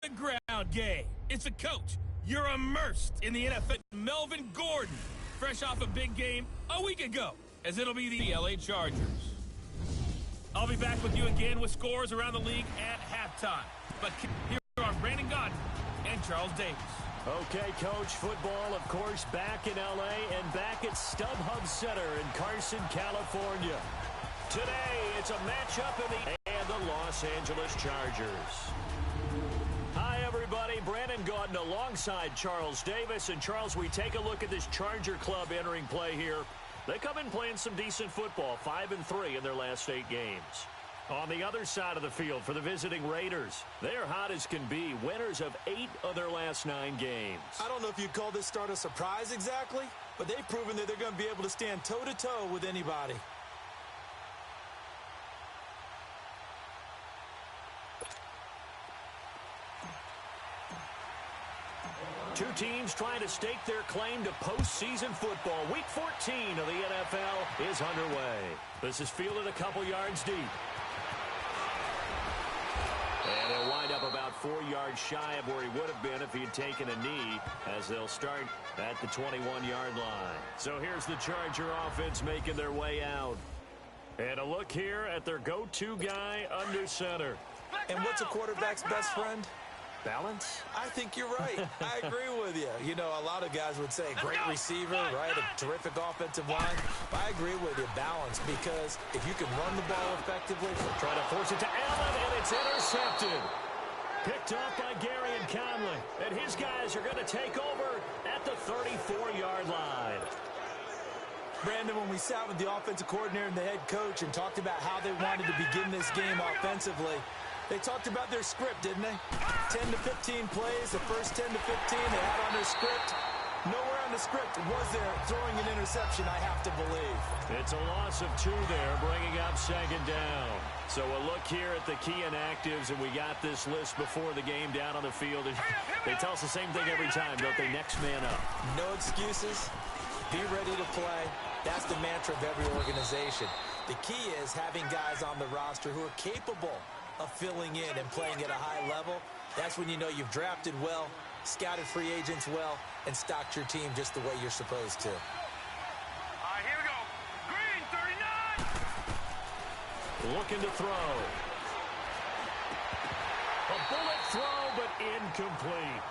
the ground game. It's a coach. You're immersed in the NFL. Melvin Gordon, fresh off a big game a week ago, as it'll be the LA Chargers. I'll be back with you again with scores around the league at halftime. But here are Brandon Gaudin and Charles Davis. Okay, Coach, football, of course, back in L.A. and back at StubHub Center in Carson, California. Today, it's a matchup and the Los Angeles Chargers. Hi, everybody. Brandon Gaudin alongside Charles Davis. And, Charles, we take a look at this Charger club entering play here. They come in playing some decent football, 5-3 in their last 8 games. On the other side of the field for the visiting Raiders, they're hot as can be, winners of 8 of their last 9 games. I don't know if you'd call this start a surprise exactly, but they've proven that they're going to be able to stand toe-to-toe with anybody. Two teams trying to stake their claim to postseason football. Week 14 of the NFL is underway. This is fielded a couple yards deep. And he'll wind up about 4 yards shy of where he would have been if he had taken a knee, as they'll start at the 21-yard line. So here's the Charger offense making their way out. And a look here at their go-to guy under center. And what's a quarterback's best friend? Balance? I think you're right. I agree with you. You know, a lot of guys would say great receiver, right? A terrific offensive line. But I agree with you, balance, because if you can run the ball effectively. Try to force it to Allen, and it's intercepted. Picked up by Gary and Conley. And his guys are going to take over at the 34-yard line. Brandon, when we sat with the offensive coordinator and the head coach and talked about how they wanted to begin this game offensively, they talked about their script, didn't they? 10 to 15 plays, the first 10 to 15 they had on their script. Nowhere on the script was there throwing an interception, I have to believe. It's a loss of 2 there, bringing up second down. So a look here at the key inactives, and we got this list before the game down on the field. They tell us the same thing every time, don't they? Next man up. No excuses. Be ready to play. That's the mantra of every organization. The key is having guys on the roster who are capable of filling in and playing at a high level. That's when you know you've drafted well, scouted free agents well, and stocked your team just the way you're supposed to. All right, here we go. Green, 39. Looking to throw. A bullet throw, but incomplete.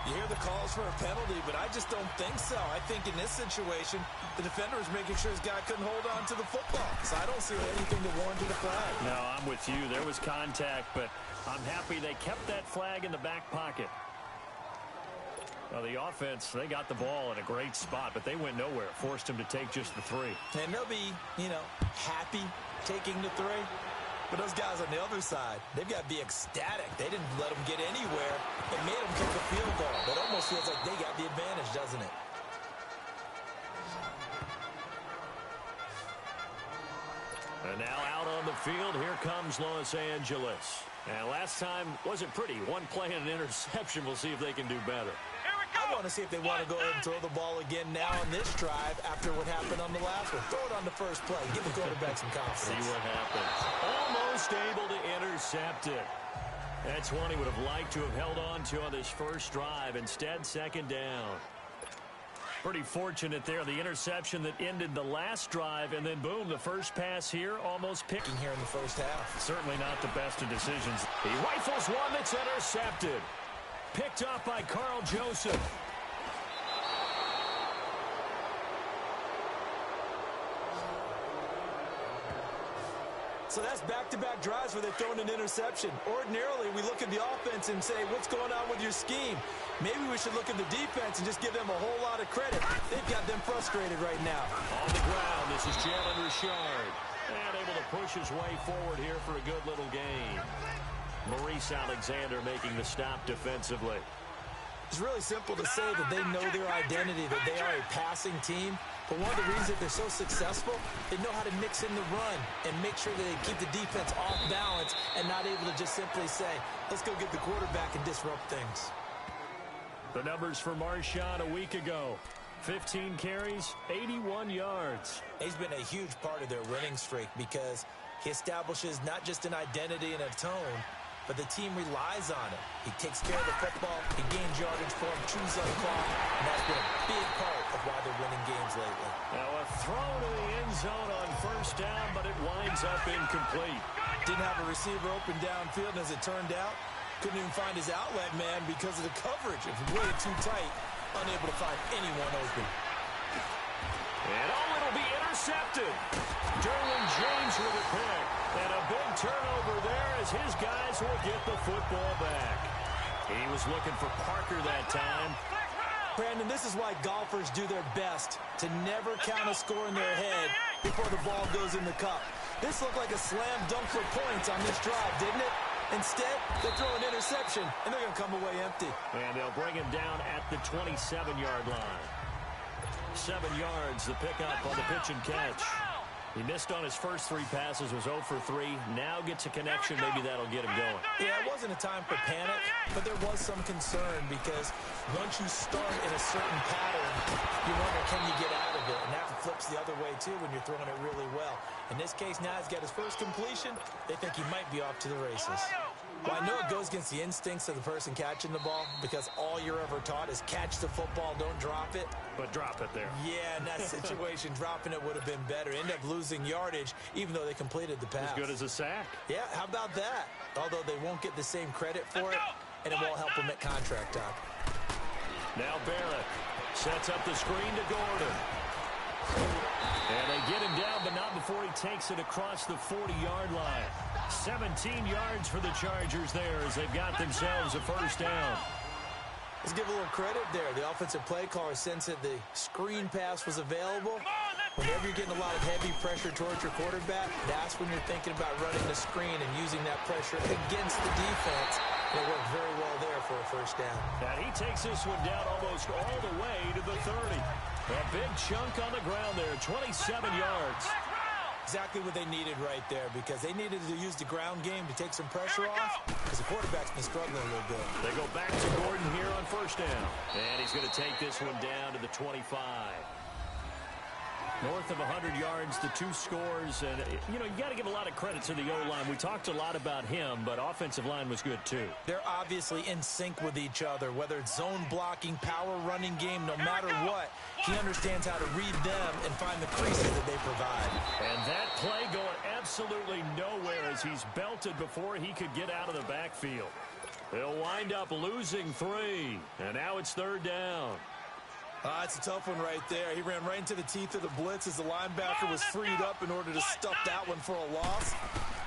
You hear the calls for a penalty, but I just don't think so. I think in this situation, the defender is making sure his guy couldn't hold on to the football. So I don't see anything that warranted a flag. No, I'm with you. There was contact, but I'm happy they kept that flag in the back pocket. Well, the offense, they got the ball in a great spot, but they went nowhere. Forced him to take just the 3. And they'll be, happy taking the 3. But those guys on the other side, they've got to be ecstatic. They didn't let them get anywhere. It made them kick a field goal. It almost feels like they got the advantage, doesn't it? And now out on the field, here comes Los Angeles. And last time wasn't pretty. One play and an interception. We'll see if they can do better. I want to see if they want to go ahead and throw the ball again now on this drive after what happened on the last one. Throw it on the first play. Give the quarterback some confidence. See what happens. Almost able to intercept it. That's one he would have liked to have held on to on this first drive. Instead, second down. Pretty fortunate there. The interception that ended the last drive, and then boom, the first pass here almost picking here in the first half. Certainly not the best of decisions. He rifles one that's intercepted. Picked up by Carl Joseph. So that's back-to-back drives where they're throwing an interception. Ordinarily, we look at the offense and say, what's going on with your scheme? Maybe we should look at the defense and just give them a whole lot of credit. They've got them frustrated right now. On the ground, this is Jalen Richard. And able to push his way forward here for a good little gain. Maurice Alexander making the stop defensively. It's really simple to say that they know their identity, that they are a passing team. But one of the reasons they're so successful, they know how to mix in the run and make sure that they keep the defense off balance and not able to just simply say, let's go get the quarterback and disrupt things. The numbers for Marshawn a week ago. 15 carries, 81 yards. He's been a huge part of their winning streak because he establishes not just an identity and a tone, but the team relies on it. He takes care of the football, he gains yardage for him, chews up clock, and that's been a big part of why they're winning games lately. Now a throw to the end zone on first down, but it winds up incomplete. Didn't have a receiver open downfield, and as it turned out, couldn't even find his outlet man because of the coverage. It was way too tight, unable to find anyone open. And it'll be intercepted. Derwin James with a pick. And a big turnover there as his guys will get the football back. He was looking for Parker that time. Brandon, this is why golfers do their best to never count a score in their head before the ball goes in the cup. This looked like a slam dunk for points on this drive, didn't it? Instead, they throw an interception, and they're going to come away empty. And they'll bring him down at the 27-yard line. 7 yards, the pickup on the pitch and catch. He missed on his first 3 passes, was 0 for 3. Now gets a connection. Maybe that'll get him going. Yeah, it wasn't a time for panic, but there was some concern because once you start in a certain pattern, you wonder, can you get out of it? And that flips the other way, too, when you're throwing it really well. In this case, now he's got his first completion. They think he might be off to the races. Well, I know it goes against the instincts of the person catching the ball because all you're ever taught is catch the football, don't drop it. But drop it there. Yeah, in that situation, dropping it would have been better. End up losing yardage, even though they completed the pass. As good as a sack. Yeah, how about that? Although they won't get the same credit for it, and it won't help them at contract time. Now Barrett sets up the screen to Gordon. And they get him down, but not before he takes it across the 40-yard line. 17 yards for the Chargers there as they've got themselves a first down. Let's give a little credit there. The offensive play caller sensed that the screen pass was available. Whenever you're getting a lot of heavy pressure towards your quarterback, that's when you're thinking about running the screen and using that pressure against the defense. And it worked very well there for a first down. And he takes this one down almost all the way to the 30. A big chunk on the ground there, 27 yards. Exactly what they needed right there because they needed to use the ground game to take some pressure off because the quarterback's been struggling a little bit. They go back to Gordon here on first down. And he's going to take this one down to the 25. North of 100 yards, the 2 scores. And, you know, you got to give a lot of credit to the O-line. We talked a lot about him, but offensive line was good, too. They're obviously in sync with each other, whether it's zone blocking, power running game, no matter what. He understands how to read them and find the creases that they provide. And that play going absolutely nowhere as he's belted before he could get out of the backfield. They'll wind up losing 3, and now it's third down. It's a tough one right there. He ran right into the teeth of the blitz as the linebacker was freed up in order to stuff that one for a loss.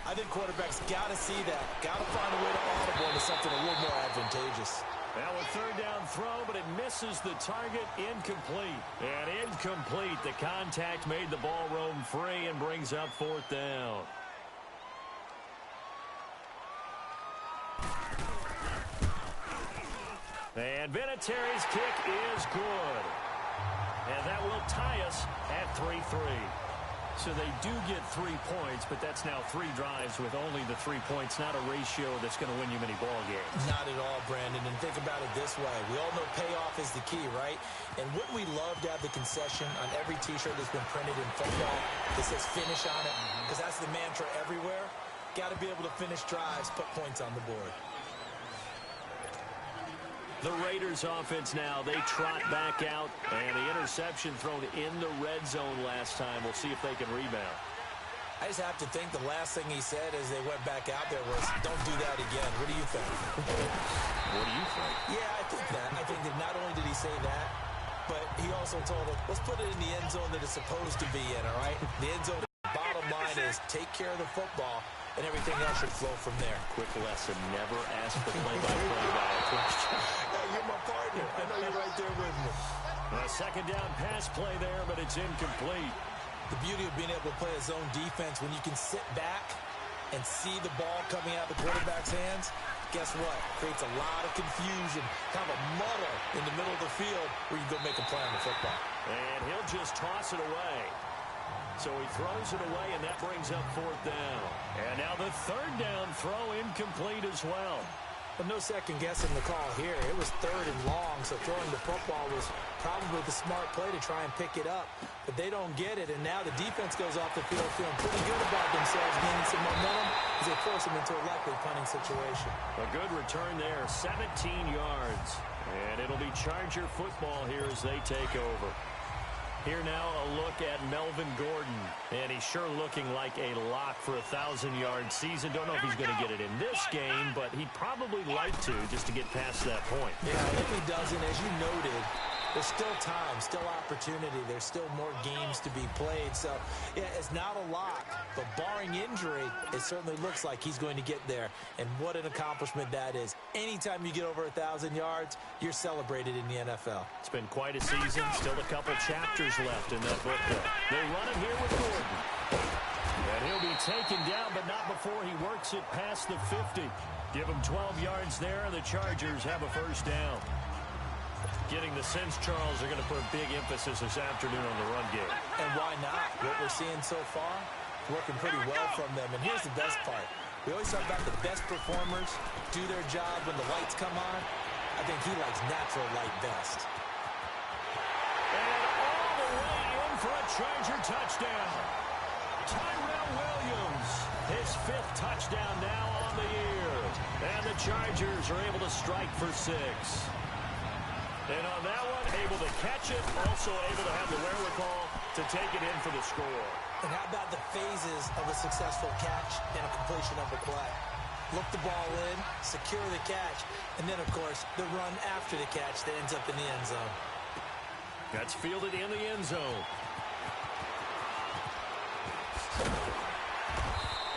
I think quarterbacks got to see that. Got to find a way to audible into something a little more advantageous. Now a third down throw, but it misses the target. Incomplete. And incomplete. The contact made the ball roam free and brings up fourth down. And Vinatieri's kick is good. And that will tie us at 3-3. So they do get 3 points, but that's now 3 drives with only the 3 points, not a ratio that's going to win you many ball games. Not at all, Brandon. And think about it this way. We all know payoff is the key, right? And wouldn't we love to have the concession on every T-shirt that's been printed in football that says finish on it? Because that's the mantra everywhere. Got to be able to finish drives, put points on the board. The Raiders offense now, they trot back out, and the interception thrown in the red zone last time. We'll see if they can rebound. I just have to think the last thing he said as they went back out there was, don't do that again. What do you think? What do you think? Yeah, I think that. I think that not only did he say that, but he also told them, let's put it in the end zone that it's supposed to be in, all right? The end zone, bottom line is take care of the football, and everything else should flow from there. Quick lesson, never ask for play-by-play by a question. You're my partner. I know you're right there with me. A second down pass play there, but it's incomplete. The beauty of being able to play a zone defense when you can sit back and see the ball coming out of the quarterback's hands, guess what? Creates a lot of confusion, kind of a muddle in the middle of the field where you go make a play on the football. And he'll just toss it away. So he throws it away, and that brings up fourth down. And now the third down throw incomplete as well. But no second guessing the call here. It was 3rd and long, so throwing the football was probably the smart play to try and pick it up. But they don't get it, and now the defense goes off the field feeling pretty good about themselves, gaining some momentum as they force them into a likely punting situation. A good return there, 17 yards. And it'll be Charger football here as they take over. Here now a look at Melvin Gordon. And he's sure looking like a lock for a 1,000-yard season. Don't know if he's going to get it in this game, but he'd probably like to just to get past that point. Yeah, if he doesn't, as you noted, there's still time, still opportunity. There's still more games to be played. So, yeah, it's not a lock, but barring injury, it certainly looks like he's going to get there. And what an accomplishment that is. Anytime you get over 1,000 yards, you're celebrated in the NFL. It's been quite a season. Still a couple chapters left in that book, though. They run it here with Gordon. And he'll be taken down, but not before he works it past the 50. Give him 12 yards there, and the Chargers have a first down. Getting the sense, Charles, are going to put a big emphasis this afternoon on the run game. And why not? What we're seeing so far, working pretty well from them. And here's the best part. We always talk about the best performers do their job when the lights come on. I think he likes natural light best. And all the way in for a Charger touchdown. Tyrell Williams, his 5th touchdown now on the year. And the Chargers are able to strike for 6. And on that one, able to catch it, also able to have the wherewithal to take it in for the score. And how about the phases of a successful catch and a completion of a play? Look the ball in, secure the catch, and then, of course, the run after the catch that ends up in the end zone. That's fielded in the end zone.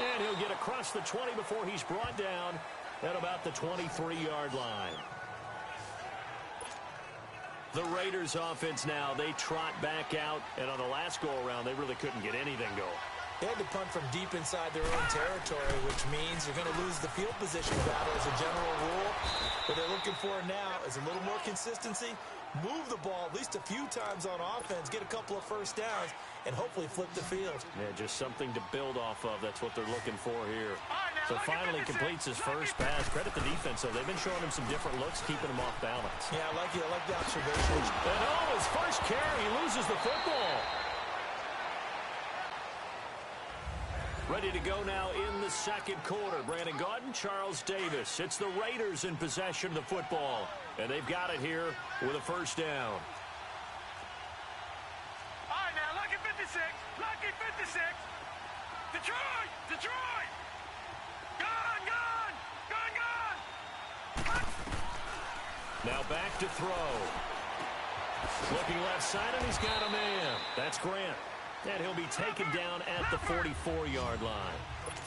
And he'll get across the 20 before he's brought down at about the 23-yard line. The Raiders offense now, they trot back out, and on the last go-around, they really couldn't get anything going. They had to punt from deep inside their own territory, which means you're going to lose the field position battle as a general rule. What they're looking for now is a little more consistency, move the ball at least a few times on offense, get a couple of first downs, and hopefully flip the field. Yeah, just something to build off of. That's what they're looking for here. So finally completes his first pass. Credit the defense, though. They've been showing him some different looks, keeping him off balance. Yeah, I like the observation. And his first carry, he loses the football. Ready to go now in the second quarter. Brandon Gaudin, Charles Davis. It's the Raiders in possession of the football. And they've got it here with a first down. All right, now, lucky 56. Lucky 56. Detroit! Detroit! Gun! Gun! Gun! Gun! Now back to throw. Looking left side, and he's got a man. That's Grant. And he'll be taken down at the 44-yard line.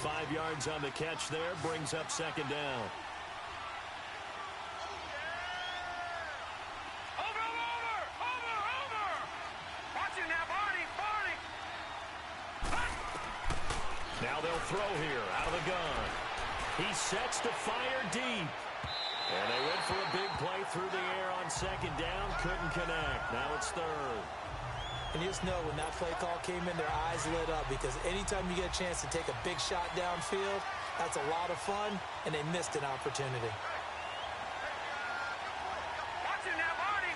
5 yards on the catch there, brings up second down. Over! Watch it now, Barney! Now they'll throw here out of the gun. He sets to fire deep. And they went for a big play through the air on second down. Couldn't connect. Now it's third. And you just know when that play call came in, their eyes lit up, because anytime you get a chance to take a big shot downfield, that's a lot of fun, and they missed an opportunity. Watch it now, Barney!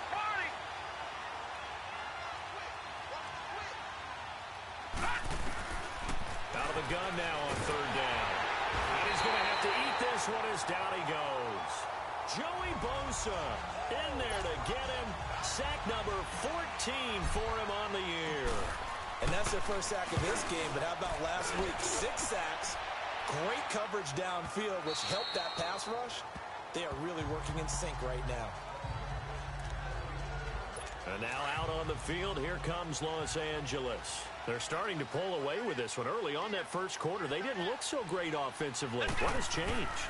Out of the gun now on third down. And he's going to have to eat this one as down he goes. Joey Bosa in there to get him. Sack number 14 for him on the year. And that's their first sack of this game, but how about last week? 6 sacks, great coverage downfield, which helped that pass rush. They are really working in sync right now. And now out on the field, here comes Los Angeles. They're starting to pull away with this one. Early on that first quarter, they didn't look so great offensively. What has changed?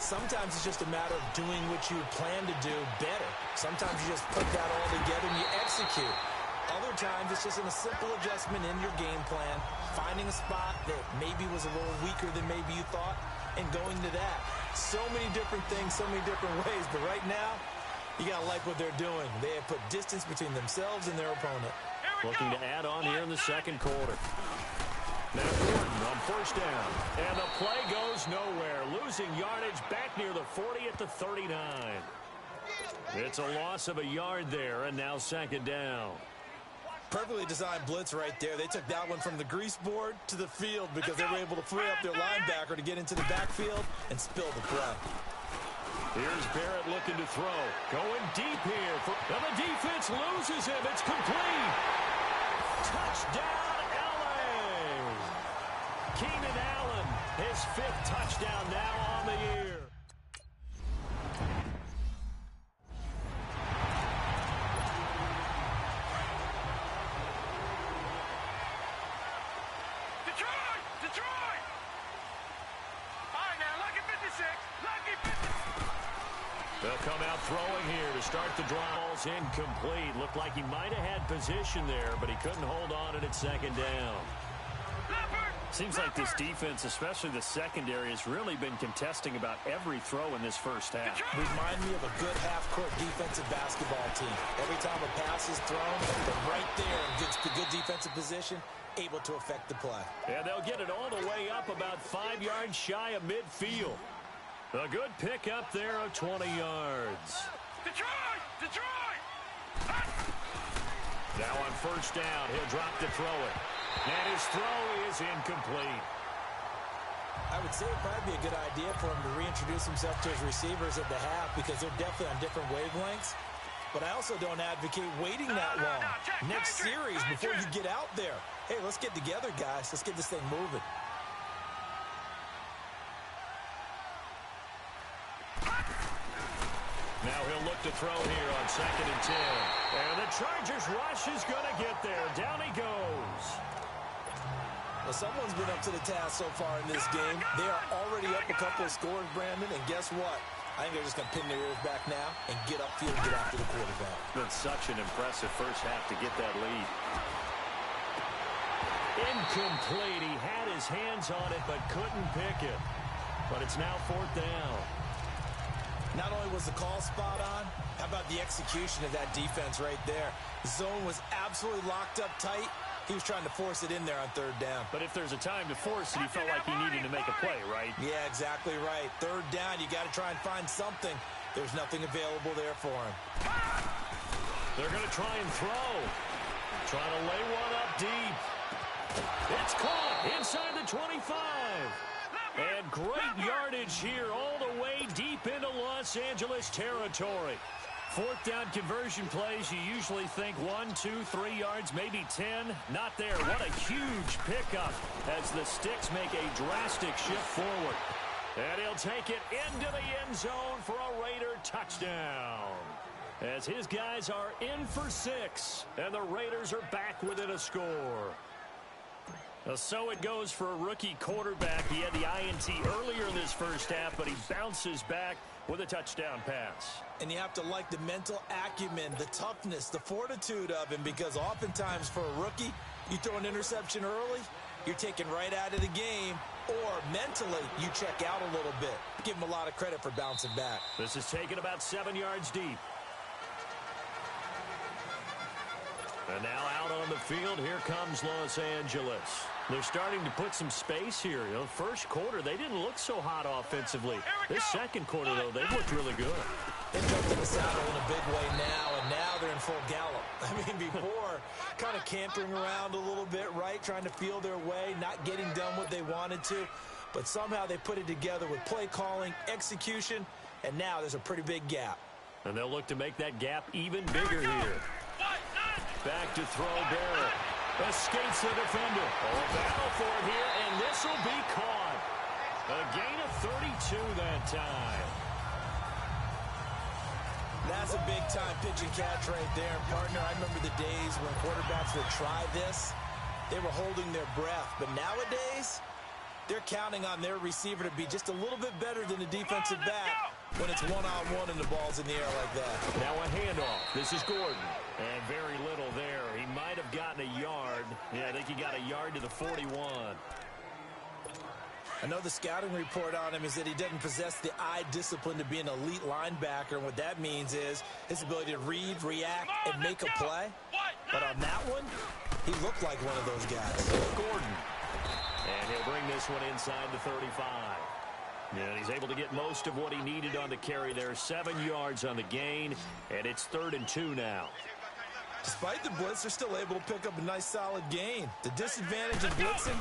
Sometimes it's just a matter of doing what you plan to do better. Sometimes you just put that all together and you execute. Other times it's just a simple adjustment in your game plan, finding a spot that maybe was a little weaker than maybe you thought, and going to that. So many different things, so many different ways, but right now, you got to like what they're doing. They have put distance between themselves and their opponent. Looking to add on here in the second quarter. Now Gordon on first down. And the play goes nowhere. Losing yardage back near the 40 at the 39. It's a loss of a yard there, and now second down. Perfectly designed blitz right there. They took that one from the grease board to the field because they were able to free up their linebacker to get into the backfield and spill the play. Here's Barrett looking to throw. Going deep here. And the defense loses him. It's complete. Touchdown, LA. Keenan Allen, his 5th touchdown now on the year. Detroit! All right, now, lucky 56. Lucky 56. They'll come out throwing here to start the drive. Ball's incomplete. Looked like he might have had position there, but he couldn't hold on it at second down. Seems like this defense, especially the secondary, has really been contesting about every throw in this first half. Remind me of a good half-court defensive basketball team. Every time a pass is thrown, they're right there in good defensive position, able to affect the play. And they'll get it all the way up about 5 yards shy of midfield. A good pickup there of 20 yards. Detroit! Now on first down, he'll drop to throw it. And his throw is incomplete. I would say it would probably be a good idea for him to reintroduce himself to his receivers at the half because they're definitely on different wavelengths. But I also don't advocate waiting that long. Next series, before you get out there, hey, let's get together, guys. Let's get this thing moving. Now he'll look to throw here on 2nd and 10. And the Chargers rush is going to get there. Down he goes. Well, someone's been up to the task so far in this game. They are already up a couple of scores, Brandon, and guess what? I think they're just going to pin their ears back now and get upfield and get after the quarterback. Been such an impressive first half to get that lead. Incomplete. He had his hands on it but couldn't pick it. But it's now 4th down. Not only was the call spot on, how about the execution of that defense right there? The zone was absolutely locked up tight. He was trying to force it in there on 3rd down. But if there's a time to force it, he felt like he needed to make a play, right? Yeah, exactly right. 3rd down, you got to try and find something. There's nothing available there for him. They're going to try and throw. Trying to lay one up deep. It's caught inside the 25. And great yardage here all the way deep into Los Angeles territory. 4th down conversion plays, you usually think 1, 2, 3 yards, maybe 10. Not there. What a huge pickup as the Sticks make a drastic shift forward. And he'll take it into the end zone for a Raider touchdown. As his guys are in for 6, and the Raiders are back within a score. So it goes for a rookie quarterback. He had the INT earlier in this first half, but he bounces back with a touchdown pass. And you have to like the mental acumen, the toughness, the fortitude of him, because oftentimes for a rookie, you throw an interception early, you're taken right out of the game, or mentally you check out a little bit. Give him a lot of credit for bouncing back. This is taken about 7 yards deep. And now out on the field, here comes Los Angeles. They're starting to put some space here. You know, first quarter, they didn't look so hot offensively. This second quarter, though, they looked really good. They jumped in the saddle in a big way now, and now they're in full gallop. I mean, before, kind of cantering around a little bit, right, trying to feel their way, not getting done what they wanted to. But somehow they put it together with play calling, execution, and now there's a pretty big gap. And they'll look to make that gap even bigger here. Back to throw Barrett. Escapes the defender. Oh, battle for it here, and this will be caught. A gain of 32 that time. That's a big-time pitch and catch right there. And partner, I remember the days when quarterbacks would try this. They were holding their breath. But nowadays, they're counting on their receiver to be just a little bit better than the defensive back when it's one-on-one and the ball's in the air like that. Now a handoff. This is Gordon. And very little there. He might have gotten a yard. Yeah, I think he got a yard to the 41. I know the scouting report on him is that he doesn't possess the eye discipline to be an elite linebacker. And what that means is his ability to read, react, and make a play. But on that one, he looked like one of those guys. Gordon. And he'll bring this one inside the 35. And he's able to get most of what he needed on the carry there. 7 yards on the gain, and it's 3rd and 2 now. Despite the blitz, they're still able to pick up a nice, solid gain. The disadvantage of blitzing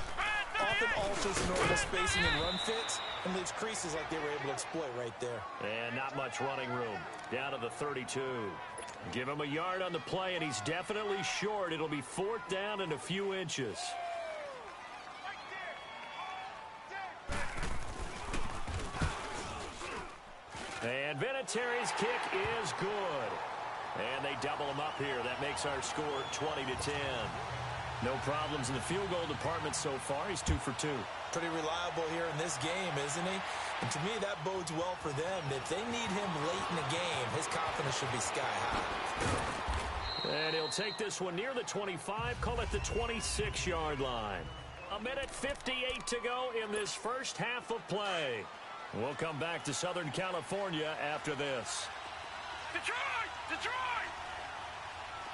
often alters normal spacing and run fits and leaves creases like they were able to exploit right there. And not much running room. Down to the 32. Give him a yard on the play, and he's definitely short. It'll be 4th down and a few inches. And Vinatieri's kick is good. And they double him up here. That makes our score 20-10. No problems in the field goal department so far. He's 2 for 2. Pretty reliable here in this game, isn't he? And to me, that bodes well for them. If they need him late in the game, his confidence should be sky high. And he'll take this one near the 25, call it the 26-yard line. 1:58 to go in this first half of play. We'll come back to Southern California after this. Detroit! Detroit!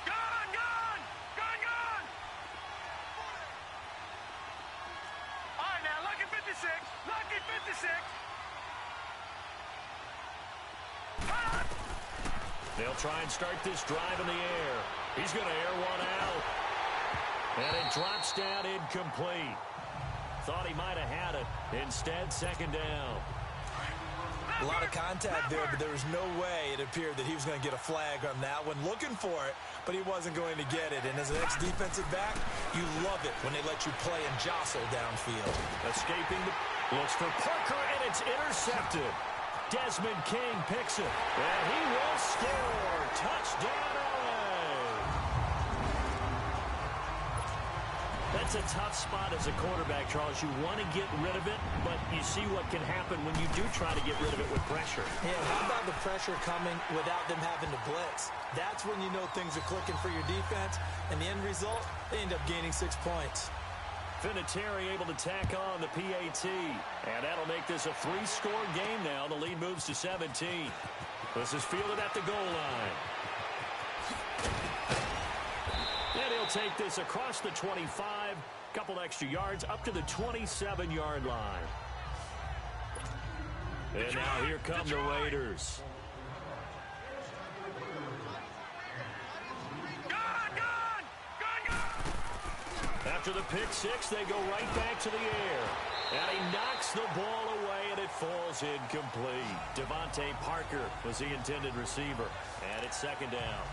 Gun! Gun! Gun! Gun! All right, now, lucky 56. Lucky 56. They'll try and start this drive in the air. He's going to air one out. And it drops down incomplete. Thought he might have had it. Instead, 2nd down. A lot of contact there, but there was no way it appeared that he was going to get a flag on that one. Looking for it, but he wasn't going to get it. And as an ex-defensive back, you love it when they let you play and jostle downfield. Escaping looks for Parker, and it's intercepted. Desmond King picks it, and he will score. Touchdown, LA. That's a tough spot as a quarterback, Charles. You want to get rid of it, but you see what can happen when you do try to get rid of it with pressure. Yeah, how about the pressure coming without them having to blitz? That's when you know things are clicking for your defense, and the end result, they end up gaining 6 points. Vinatieri able to tack on the PAT, and that'll make this a 3-score game now. The lead moves to 17. This is fielded at the goal line. And he'll take this across the 25, couple extra yards up to the 27-yard line. And now here come the Raiders. After the pick six, they go right back to the air. And he knocks the ball away, and it falls incomplete. Devontae Parker was the intended receiver. And it's 2nd down.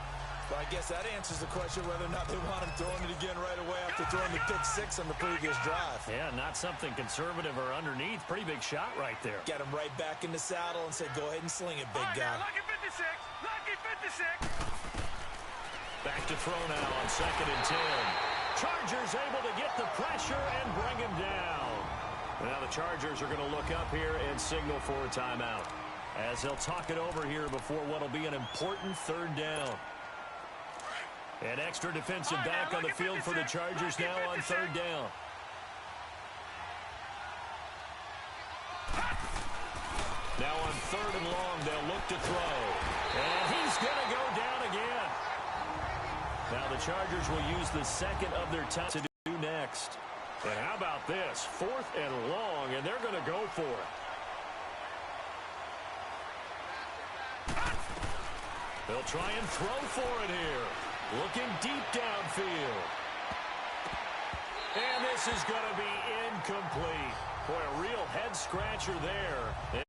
Well, I guess that answers the question whether or not they want him throwing it again right away after throwing the pick six on the previous drive. Yeah, not something conservative or underneath. Pretty big shot right there. Get him right back in the saddle and say, go ahead and sling it, big guy. Lucky 56. Lucky 56. Back to throw now on 2nd and 10. Chargers able to get the pressure and bring him down. Now the Chargers are going to look up here and signal for a timeout, as they'll talk it over here before what will be an important 3rd down. An extra defensive back on the field for the Chargers now on 3rd down. Now on 3rd and long, they'll look to throw. And he's going to go down again. Now the Chargers will use the 2nd of their time to do next. And how about this? 4th and long, and they're going to go for it. They'll try and throw for it here. Looking deep downfield. And this is going to be incomplete. Boy, a real head-scratcher there.